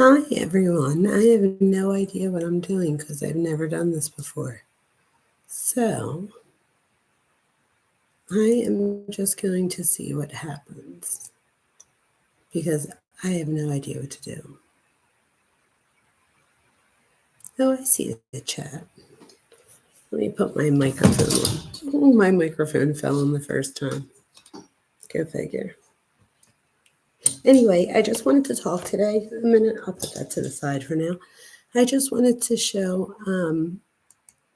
Hi everyone. I have no idea what I'm doing because I've never done this before. So I am just going to see what happens because I have no idea what to do. Oh, I see the chat. Let me put my microphone on. Oh, my microphone fell on the first time. Go figure. Anyway, I just wanted to talk today. A minute, I'll put that to the side for now. I just wanted to show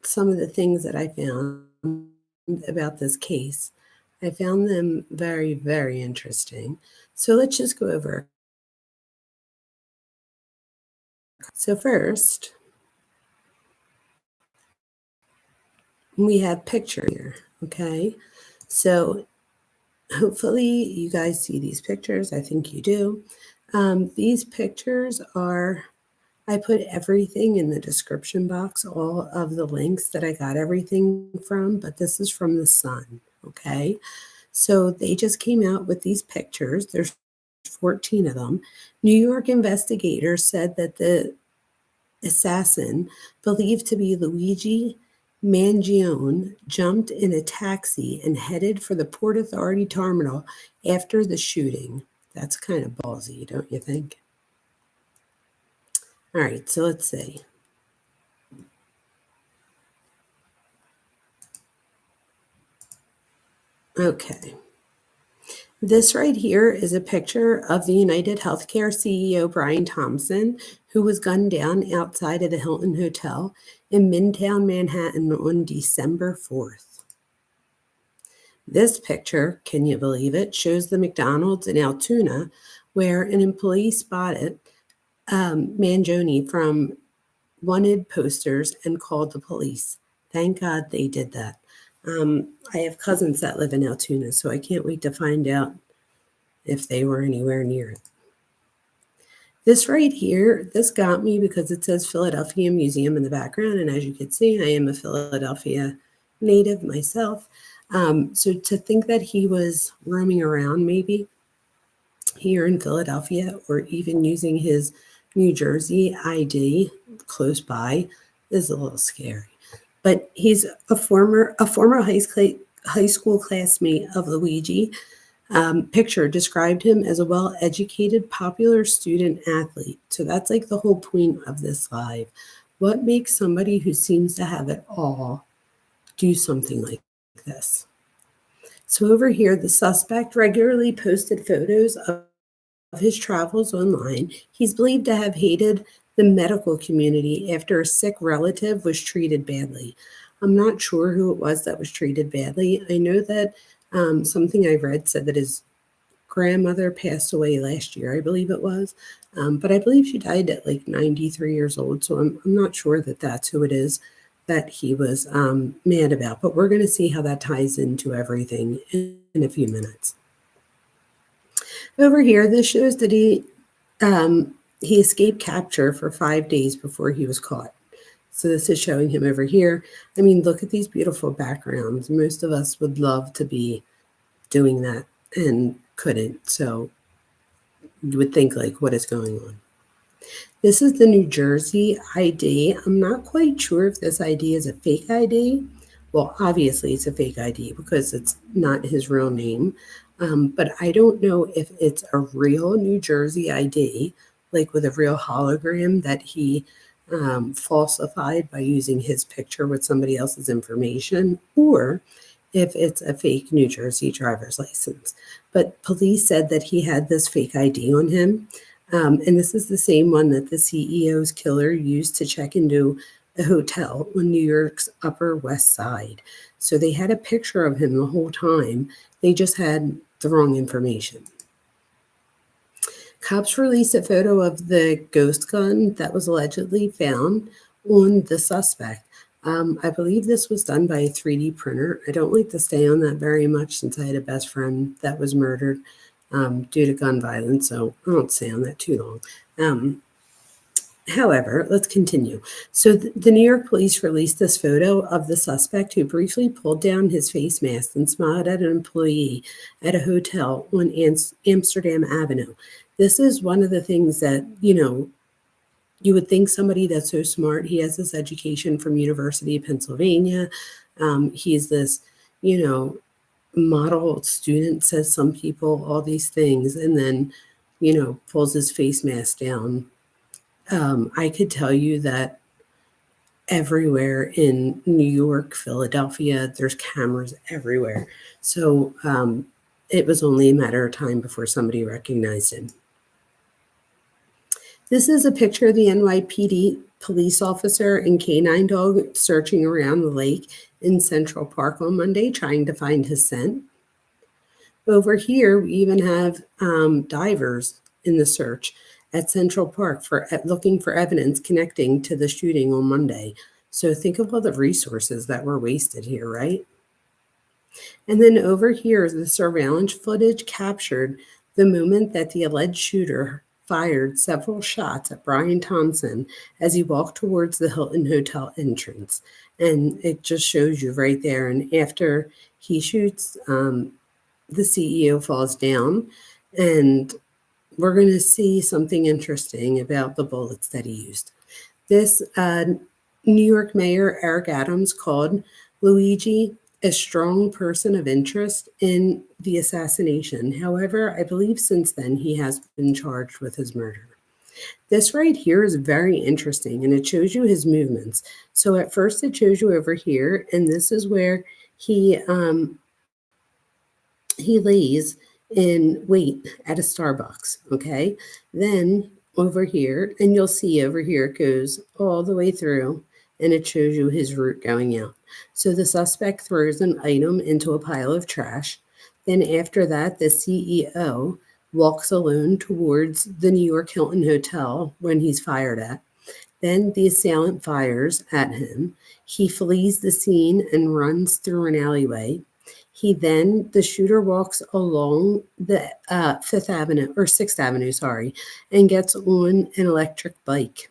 some of the things that I found about this case. I found them very, very interesting. So let's just go over. So first, we have picture here, okay? So hopefully you guys see these pictures. I think you do. These pictures are, I put everything in the description box, all of the links that I got everything from, but this is from the Sun, okay? So they just came out with these pictures. There's 14 of them. New York investigators said that the assassin, believed to be Luigi Mangione, jumped in a taxi and headed for the Port Authority terminal after the shooting. That's kind of ballsy, don't you think? All right, so let's see. Okay. This right here is a picture of the United Healthcare CEO, Brian Thompson, who was gunned down outside of the Hilton Hotel in Midtown Manhattan on December 4th. This picture, can you believe it, shows the McDonald's in Altoona where an employee spotted Mangione from wanted posters and called the police. Thank God they did that. I have cousins that live in Altoona, so I can't wait to find out if they were anywhere near it. This right here, this got me because it says Philadelphia Museum in the background. And as you can see, I am a Philadelphia native myself. So to think that he was roaming around maybe here in Philadelphia or even using his New Jersey ID close by is a little scary. But he's a former high school classmate of Luigi. Picture described him as a well-educated, popular student athlete. So that's like the whole point of this live. What makes somebody who seems to have it all do something like this? So over here, the suspect regularly posted photos of his travels online. He's believed to have hated the medical community after a sick relative was treated badly. I'm not sure who it was that was treated badly. I know that something I read said that his grandmother passed away last year, I believe it was. But I believe she died at like 93 years old. So I'm not sure that that's who it is that he was mad about. But we're going to see how that ties into everything in a few minutes. Over here, this shows that he escaped capture for 5 days before he was caught. So this is showing him over here. I mean, look at these beautiful backgrounds. Most of us would love to be doing that and couldn't. So you would think, like, what is going on? This is the New Jersey ID. I'm not quite sure if this ID is a fake ID. Well, obviously it's a fake ID because it's not his real name. But I don't know if it's a real New Jersey ID, like with a real hologram that he falsified by using his picture with somebody else's information, or if it's a fake New Jersey driver's license. But police said that he had this fake ID on him. And this is the same one that the CEO's killer used to check into a hotel on New York's Upper West Side. So they had a picture of him the whole time. They just had the wrong information. Cops released a photo of the ghost gun that was allegedly found on the suspect. I believe this was done by a 3D printer. I don't like to stay on that very much since I had a best friend that was murdered due to gun violence, so I won't stay on that too long. However, let's continue. So the New York police released this photo of the suspect who briefly pulled down his face mask and smiled at an employee at a hotel on Amsterdam Avenue. This is one of the things that, You would think somebody that's so smart, he has this education from University of Pennsylvania. He's this, you know, model student, says some people, all these things, and then, pulls his face mask down. I could tell you that everywhere in New York, Philadelphia, there's cameras everywhere. So it was only a matter of time before somebody recognized him. This is a picture of the NYPD police officer and canine dog searching around the lake in Central Park on Monday, trying to find his scent. Over here, we even have divers in the search at Central Park looking for evidence connecting to the shooting on Monday. So think of all the resources that were wasted here, right? And then over here, the surveillance footage captured the moment that the alleged shooter fired several shots at Brian Thompson as he walked towards the Hilton Hotel entrance. And it just shows you right there. And after he shoots, the CEO falls down, and we're going to see something interesting about the bullets that he used. This New York Mayor Eric Adams called Luigi a strong person of interest in the assassination. However, I believe since then he has been charged with his murder. This right here is very interesting, and it shows you his movements. So at first it shows you over here, and this is where he lays in wait at a Starbucks, okay? Then over here, and you'll see over here it goes all the way through, and it shows you his route going out. So the suspect throws an item into a pile of trash. Then after that, the CEO walks alone towards the New York Hilton Hotel when he's fired at. Then the assailant fires at him. He flees the scene and runs through an alleyway. The shooter walks along the Fifth Avenue or Sixth Avenue, and gets on an electric bike.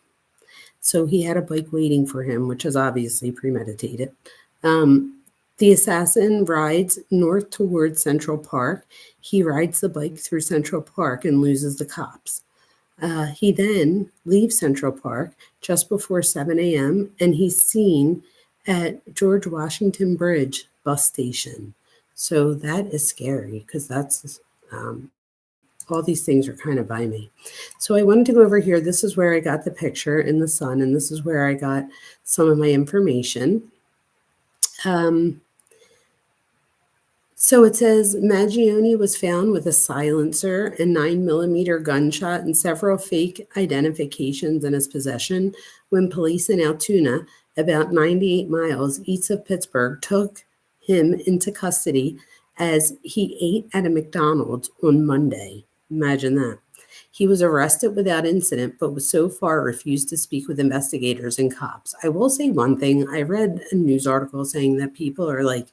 So he had a bike waiting for him, which is obviously premeditated. The assassin rides north towards Central Park. He rides the bike through Central Park and loses the cops. He then leaves Central Park just before 7 a.m. and he's seen at George Washington Bridge bus station. So that is scary because that's all these things are kind of by me. So I wanted to go over here. This is where I got the picture in the sun, and this is where I got some of my information. So it says Mangione was found with a silencer and 9mm gunshot and several fake identifications in his possession when police in Altoona, about 98 miles east of Pittsburgh, took him into custody as he ate at a McDonald's on Monday. Imagine that. He was arrested without incident, but was so far refused to speak with investigators and cops. I will say one thing. I read a news article saying that people are like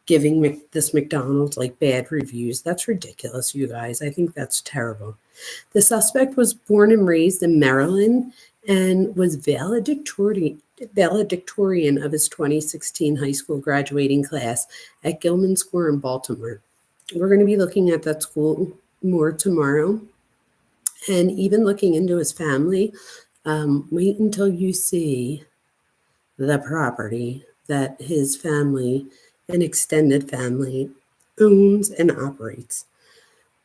giving this McDonald's like bad reviews. That's ridiculous, you guys. I think that's terrible. The suspect was born and raised in Maryland and was valedictorian of his 2016 high school graduating class at Gilman School in Baltimore. We're going to be looking at that school more tomorrow, and even looking into his family. Wait until you see the property that his family, an extended family, owns and operates.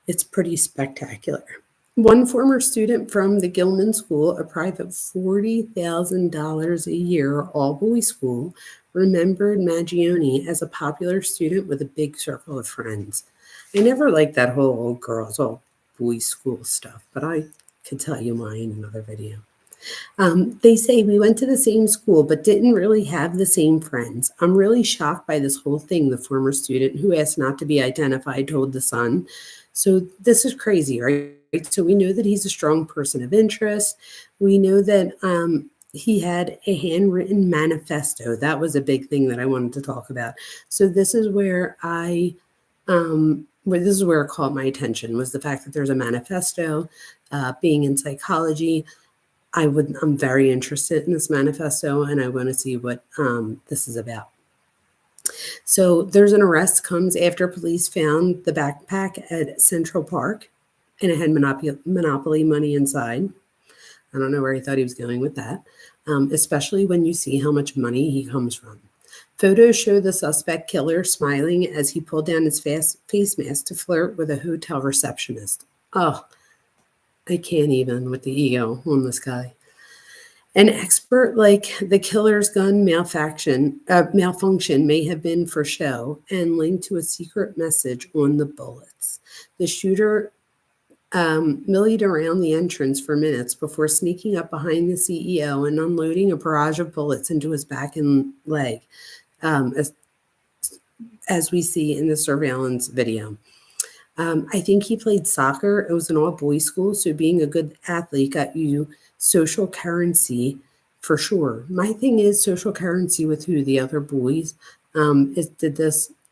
It's pretty spectacular. One former student from the Gilman School, a private $40,000 a year all-boys school, remembered Mangione as a popular student with a big circle of friends. I never liked that whole old girls, all boys school stuff, but I could tell you mine in another video. They say we went to the same school, but didn't really have the same friends. I'm really shocked by this whole thing, the former student who asked not to be identified told The Sun. So this is crazy, right? So we know that he's a strong person of interest. We know that he had a handwritten manifesto. That was a big thing that I wanted to talk about. So this is where this is where it caught my attention, was the fact that there's a manifesto. Being in psychology, I'm very interested in this manifesto, and I want to see what this is about. So there's an arrest comes after police found the backpack at Central Park, and it had Monopoly money inside. I don't know where he thought he was going with that, especially when you see how much money he comes from. Photos show the suspect killer smiling as he pulled down his face mask to flirt with a hotel receptionist. Oh, I can't even with the ego on this guy. An expert like the killer's gun malfunction may have been for show and linked to a secret message on the bullets. The shooter millied around the entrance for minutes before sneaking up behind the CEO and unloading a barrage of bullets into his back and leg, um, as, as we see in the surveillance video. I think he played soccer. It was an all-boys school, so being a good athlete got you social currency for sure. My thing is social currency with who? The other boys. Did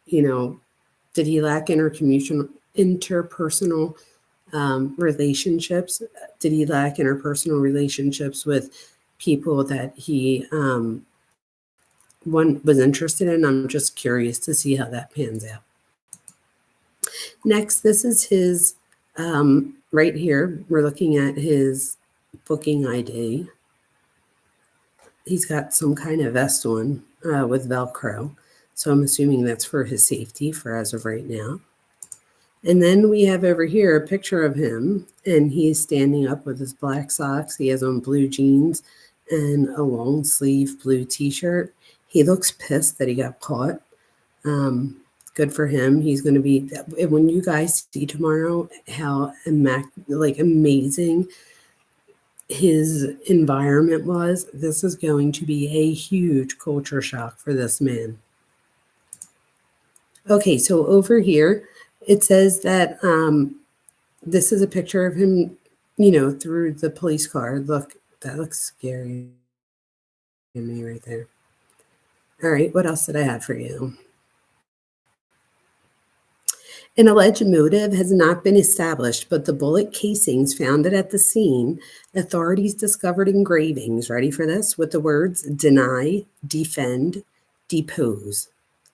he lack interpersonal relationships? Did he lack interpersonal relationships with people that he one was interested in? I'm just curious to see how that pans out. Next, this is his right here. We're looking at his booking ID. He's got some kind of vest on with Velcro. So I'm assuming that's for his safety for as of right now. And then we have over here a picture of him, and he's standing up with his black socks. He has on blue jeans and a long sleeve blue t-shirt. He looks pissed that he got caught. Good for him. He's going to be, when you guys see tomorrow how amazing his environment was, this is going to be a huge culture shock for this man. Okay, so over here, it says that this is a picture of him, through the police car. Look, that looks scary to me right there. All right, what else did I have for you? An alleged motive has not been established, but the bullet casings found at the scene, authorities discovered engravings, ready for this, with the words deny, defend, depose.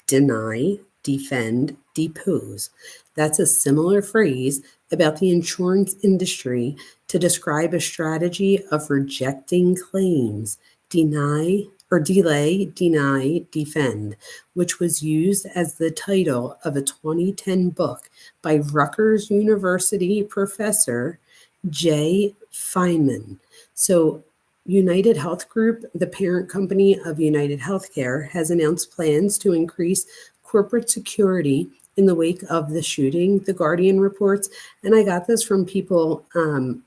Deny, defend, depose. That's a similar phrase about the insurance industry to describe a strategy of rejecting claims, delay, deny, defend, which was used as the title of a 2010 book by Rutgers University professor Jay Feynman. So United Health Group, the parent company of United Healthcare, has announced plans to increase corporate security in the wake of the shooting, The Guardian reports, and I got this from people.com.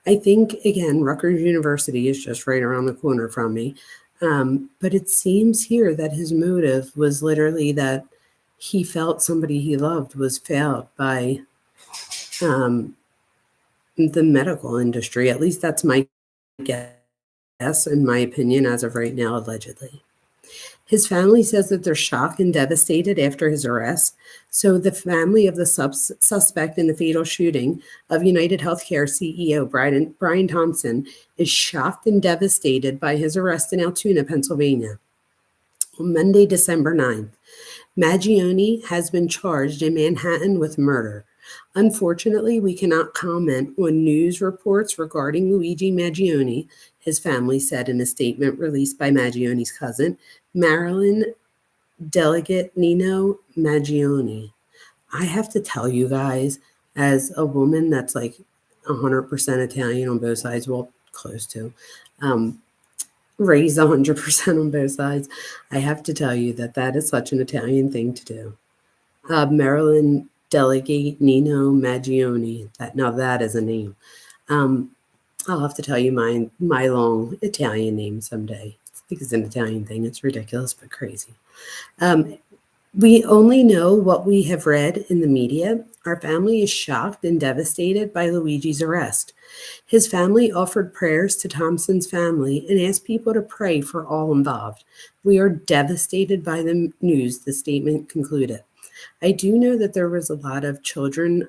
I think, again, Rutgers University is just right around the corner from me, but it seems here that his motive was literally that he felt somebody he loved was failed by the medical industry. At least that's my guess, in my opinion, as of right now, allegedly. His family says that they're shocked and devastated after his arrest. So the family of the suspect in the fatal shooting of United Healthcare CEO Brian Thompson is shocked and devastated by his arrest in Altoona, Pennsylvania, on Monday, December 9th. Mangione has been charged in Manhattan with murder. Unfortunately, we cannot comment on news reports regarding Luigi Mangione, his family said in a statement released by Mangione's cousin, Maryland Delegate Nino Mangione. I have to tell you guys, as a woman that's like 100% Italian on both sides, well, close to, raised 100% on both sides, I have to tell you that is such an Italian thing to do. Maryland Delegate Nino Mangione. That is a name. I'll have to tell you my long Italian name someday. I think it's an Italian thing. It's ridiculous, but crazy. We only know what we have read in the media. Our family is shocked and devastated by Luigi's arrest. His family offered prayers to Thompson's family and asked people to pray for all involved. We are devastated by the news, the statement concluded. I do know that there was a lot of children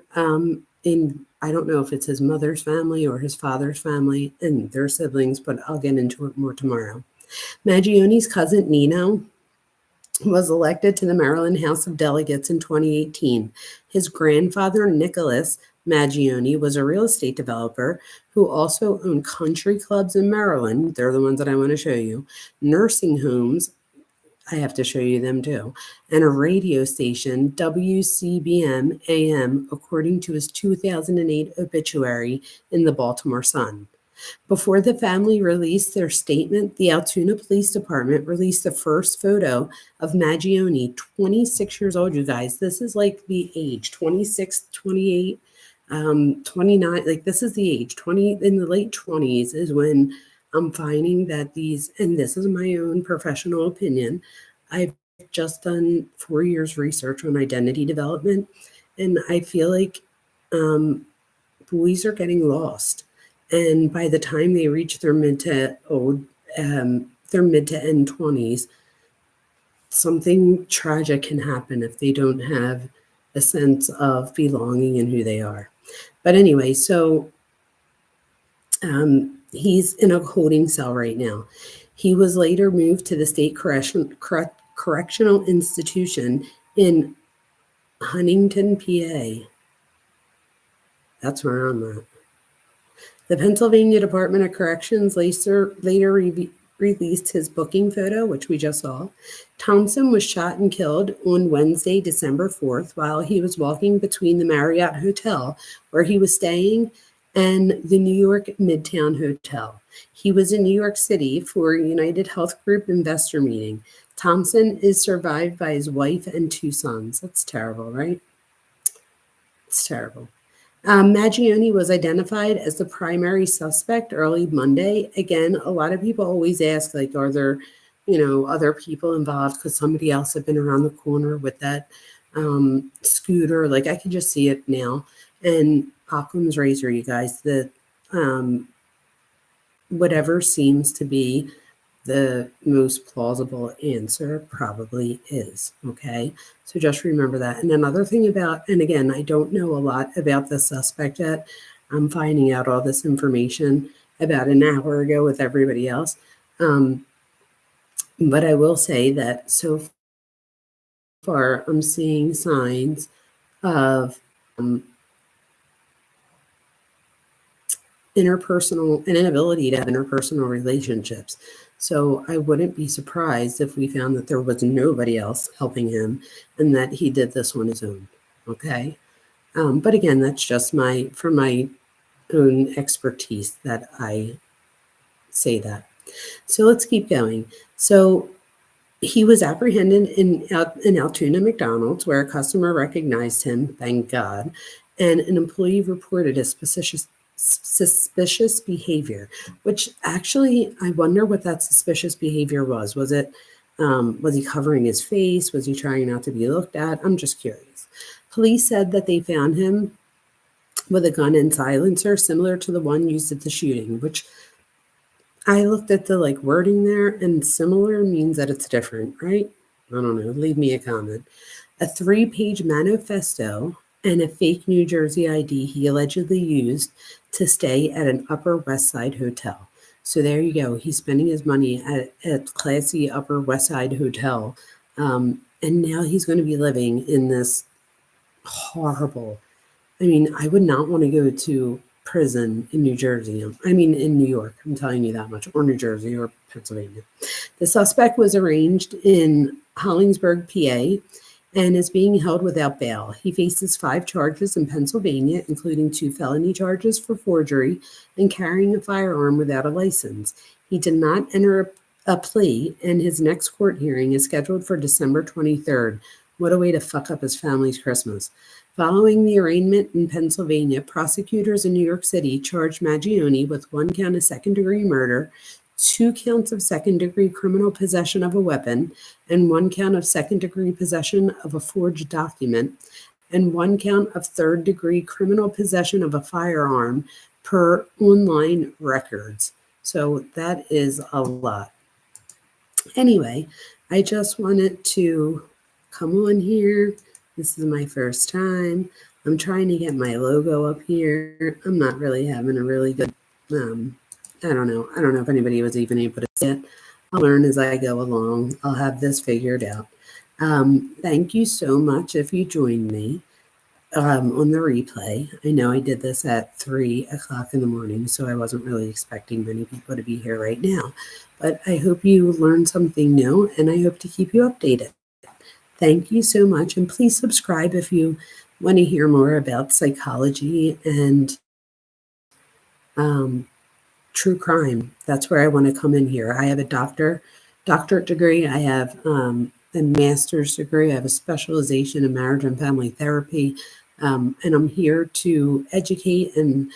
I don't know if it's his mother's family or his father's family and their siblings, but I'll get into it more tomorrow. Mangione's cousin Nino was elected to the Maryland House of Delegates in 2018. His grandfather, Nicholas Mangione, was a real estate developer who also owned country clubs in Maryland. They're the ones that I want to show you, nursing homes. I have to show you them too, and a radio station, WCBM AM, according to his 2008 obituary in the Baltimore Sun. Before the family released their statement, the Altoona Police Department released the first photo of Mangione, 26 years old, you guys. This is like the age, 26, 28, 29. Like, this is the age, 20, in the late 20s is when I'm finding that these, and this is my own professional opinion. I've just done 4 years research on identity development, and I feel like boys are getting lost. And by the time they reach their mid to end 20s, something tragic can happen if they don't have a sense of belonging in who they are. But anyway, so he's in a holding cell right now. He was later moved to the state correctional institution in Huntington, PA. That's where I'm at. The Pennsylvania Department of Corrections later released his booking photo, which we just saw. Thompson was shot and killed on Wednesday, December 4th, while he was walking between the Marriott Hotel, where he was staying, and the New York Midtown Hotel. He was in New York City for a United Health Group investor meeting. Thompson is survived by his wife and 2 sons. That's terrible, right? It's terrible. Mangione was identified as the primary suspect early Monday. Again, a lot of people always ask, like, are there, other people involved? Because somebody else had been around the corner with that scooter. Like, I can just see it now. And Occam's razor, you guys, the whatever seems to be the most plausible answer probably is, okay? So just remember that. And another thing about, and again, I don't know a lot about the suspect yet. I'm finding out all this information about an hour ago with everybody else. But I will say that so far I'm seeing signs of an inability to have interpersonal relationships. So I wouldn't be surprised if we found that there was nobody else helping him and that he did this on his own. Okay. But again, that's just from my own expertise that I say that. So let's keep going. So he was apprehended in Altoona McDonald's, where a customer recognized him, thank God, and an employee reported his suspicious behavior, which actually, I wonder what that suspicious behavior was. Was he covering his face? Was he trying not to be looked at? I'm just curious. Police said that they found him with a gun and silencer similar to the one used at the shooting, which I looked at the wording there, and similar means that it's different, right? I don't know. Leave me a comment. A 3-page manifesto and a fake New Jersey ID he allegedly used to stay at an Upper West Side hotel. So there you go. He's spending his money at a classy Upper West Side hotel. And now he's going to be living in this horrible, I would not want to go to prison in New Jersey. In New York, I'm telling you that much, or New Jersey or Pennsylvania. The suspect was arraigned in Hollingsburg, PA, and is being held without bail. He faces 5 charges in Pennsylvania, including 2 felony charges for forgery and carrying a firearm without a license. He did not enter a plea, and his next court hearing is scheduled for December 23rd. What a way to fuck up his family's Christmas. Following the arraignment in Pennsylvania, prosecutors in New York City charged Mangione with 1 count of second-degree murder, 2 counts of second-degree criminal possession of a weapon, and 1 count of second-degree possession of a forged document, and 1 count of third-degree criminal possession of a firearm per online records. So that is a lot. Anyway, I just wanted to come on here. This is my first time. I'm trying to get my logo up here. I'm not really having a really good, I don't know. I don't know if anybody was even able to see it. I'll learn as I go along. I'll have this figured out. Thank you so much if you joined me on the replay. I know I did this at 3 o'clock in the morning, so I wasn't really expecting many people to be here right now. But I hope you learned something new, and I hope to keep you updated. Thank you so much, and please subscribe if you want to hear more about psychology and true crime. That's where I want to come in here. I have a doctorate degree. I have a master's degree. I have a specialization in marriage and family therapy. And I'm here to educate and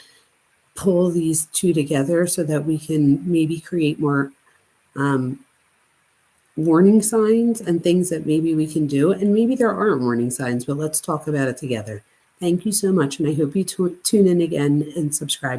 pull these two together so that we can maybe create more warning signs and things that maybe we can do. And maybe there aren't warning signs, but let's talk about it together. Thank you so much. And I hope you tune in again and subscribe.